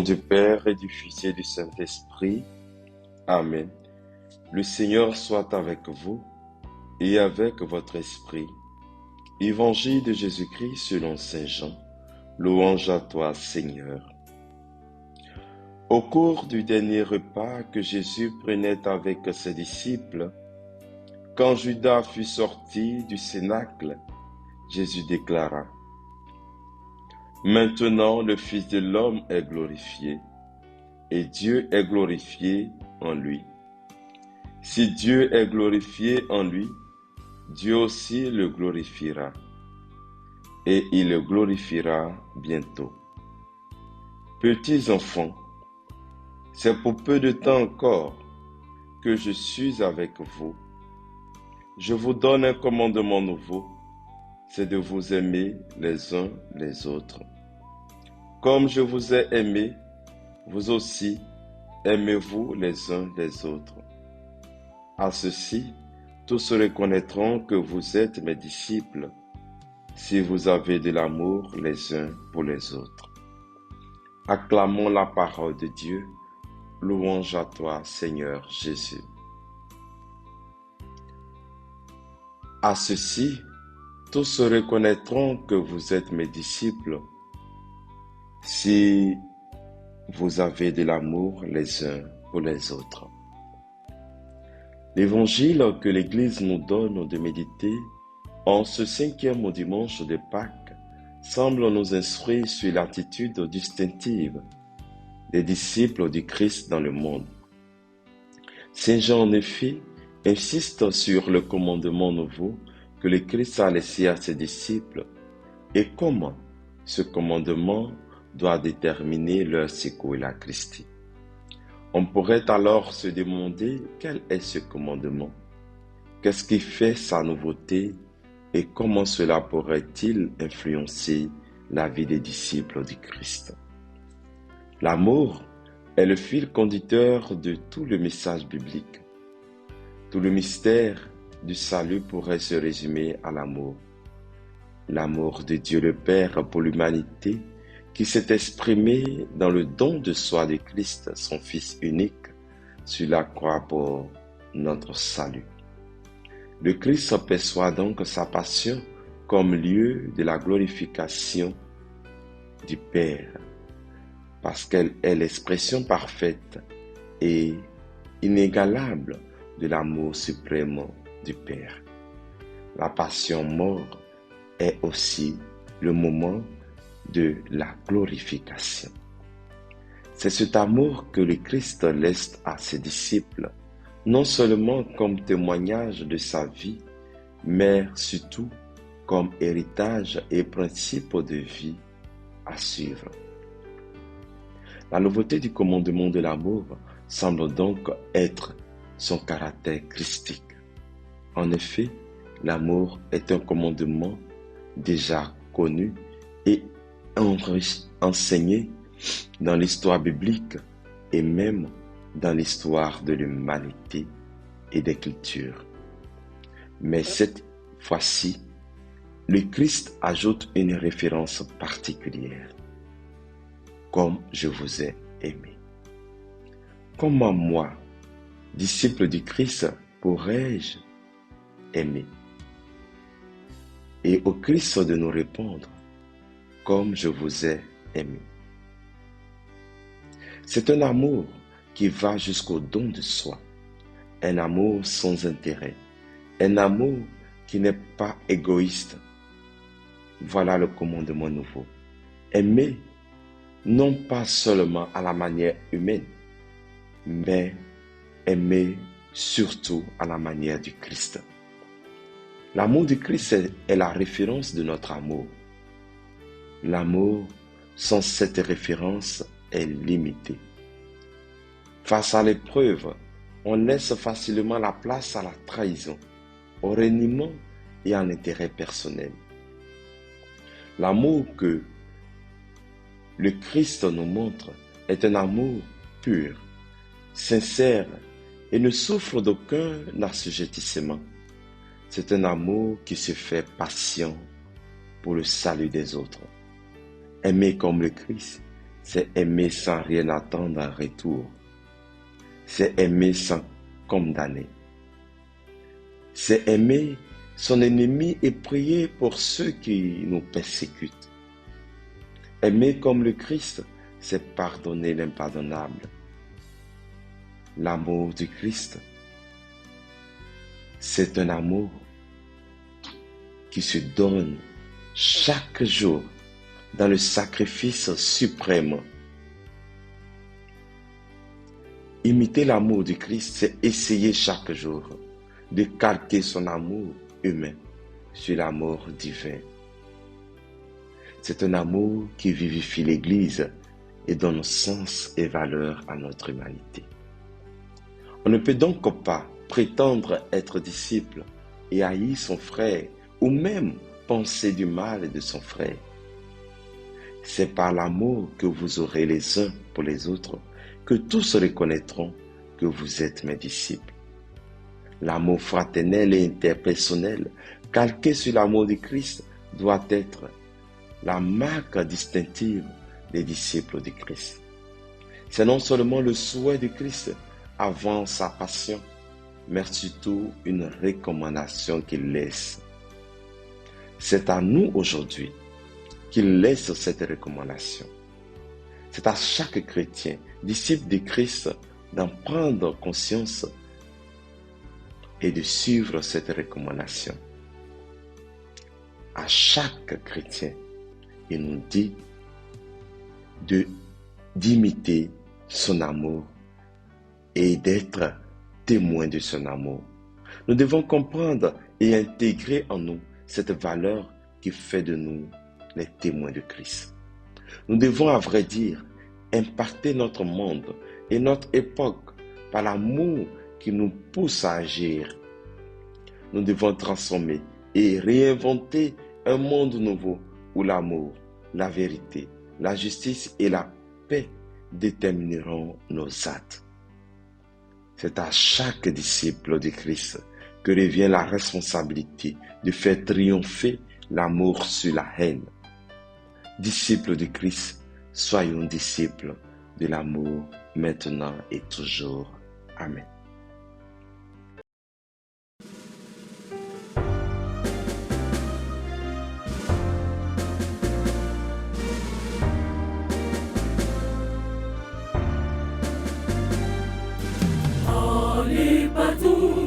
du Père et du Fils et du Saint-Esprit. Amen. Le Seigneur soit avec vous et avec votre esprit. Évangile de Jésus-Christ selon Saint Jean. Louange à toi, Seigneur. Au cours du dernier repas que Jésus prenait avec ses disciples, quand Judas fut sorti du cénacle, Jésus déclara: Maintenant le Fils de l'homme est glorifié, et Dieu est glorifié en lui. Si Dieu est glorifié en lui, Dieu aussi le glorifiera, et il le glorifiera bientôt. Petits enfants, c'est pour peu de temps encore que je suis avec vous. Je vous donne un commandement nouveau, c'est de vous aimer les uns les autres. Comme je vous ai aimé, vous aussi, aimez-vous les uns les autres. À ceci, tous reconnaîtront que vous êtes mes disciples, si vous avez de l'amour les uns pour les autres. Acclamons la parole de Dieu. Louange à toi, Seigneur Jésus. À ceci, tous reconnaîtront que vous êtes mes disciples, si vous avez de l'amour les uns pour les autres. L'évangile que l'Église nous donne de méditer en ce 5e dimanche de Pâques semble nous instruire sur l'attitude distinctive des disciples du Christ dans le monde. Saint Jean, en effet, insiste sur le commandement nouveau que le Christ a laissé à ses disciples et comment ce commandement doit déterminer leur secours et la Christie. On pourrait alors se demander quel est ce commandement, qu'est-ce qui fait sa nouveauté et comment cela pourrait-il influencer la vie des disciples du Christ. L'amour est le fil conducteur de tout le message biblique. Tout le mystère du salut pourrait se résumer à l'amour. L'amour de Dieu le Père pour l'humanité qui s'est exprimé dans le don de soi de Christ, son Fils unique, sur la croix pour notre salut. Le Christ perçoit donc sa passion comme lieu de la glorification du Père, parce qu'elle est l'expression parfaite et inégalable de l'amour suprême du Père. La passion mort est aussi le moment de la glorification. C'est cet amour que le Christ laisse à ses disciples, non seulement comme témoignage de sa vie, mais surtout comme héritage et principe de vie à suivre. La nouveauté du commandement de l'amour semble donc être son caractère christique. En effet, l'amour est un commandement déjà connu et enseigné dans l'histoire biblique et même dans l'histoire de l'humanité et des cultures. Mais cette fois-ci, le Christ ajoute une référence particulière. Comme je vous ai aimé. Comment moi, disciple du Christ, pourrais-je aimer? Et au Christ de nous répondre, comme je vous ai aimé. C'est un amour qui va jusqu'au don de soi, un amour sans intérêt, un amour qui n'est pas égoïste. Voilà le commandement nouveau. Aimer, non pas seulement à la manière humaine, mais aimer surtout à la manière du Christ. L'amour du Christ est la référence de notre amour. L'amour sans cette référence est limité. Face à l'épreuve, on laisse facilement la place à la trahison, au reniement et à l'intérêt personnel. L'amour que le Christ nous montre est un amour pur, sincère et ne souffre d'aucun assujettissement. C'est un amour qui se fait patient pour le salut des autres. Aimer comme le Christ c'est aimer sans rien attendre en retour. C'est aimer sans condamner. C'est aimer son ennemi et prier pour ceux qui nous persécutent. Aimer comme le Christ, c'est pardonner l'impardonnable. L'amour du Christ, c'est un amour qui se donne chaque jour dans le sacrifice suprême. Imiter l'amour du Christ, c'est essayer chaque jour de calquer son amour humain sur l'amour divin. C'est un amour qui vivifie l'Église et donne sens et valeur à notre humanité. On ne peut donc pas prétendre être disciple et haïr son frère ou même penser du mal de son frère. C'est par l'amour que vous aurez les uns pour les autres que tous reconnaîtront que vous êtes mes disciples. L'amour fraternel et interpersonnel, calqué sur l'amour de Christ, doit être la marque distinctive des disciples de Christ. C'est non seulement le souhait de Christ avant sa passion, mais surtout une recommandation qu'il laisse. C'est à nous aujourd'hui qu'il laisse cette recommandation. C'est à chaque chrétien, disciple de Christ, d'en prendre conscience et de suivre cette recommandation. À chaque chrétien, il nous dit d'imiter son amour et d'être témoin de son amour. Nous devons comprendre et intégrer en nous cette valeur qui fait de nous les témoins de Christ. Nous devons, à vrai dire, impacter notre monde et notre époque par l'amour qui nous pousse à agir. Nous devons transformer et réinventer un monde nouveau où l'amour, la vérité, la justice et la paix détermineront nos actes. C'est à chaque disciple de Christ que revient la responsabilité de faire triompher l'amour sur la haine. Disciples de Christ, soyons disciples de l'amour maintenant et toujours. Amen. Allez partout.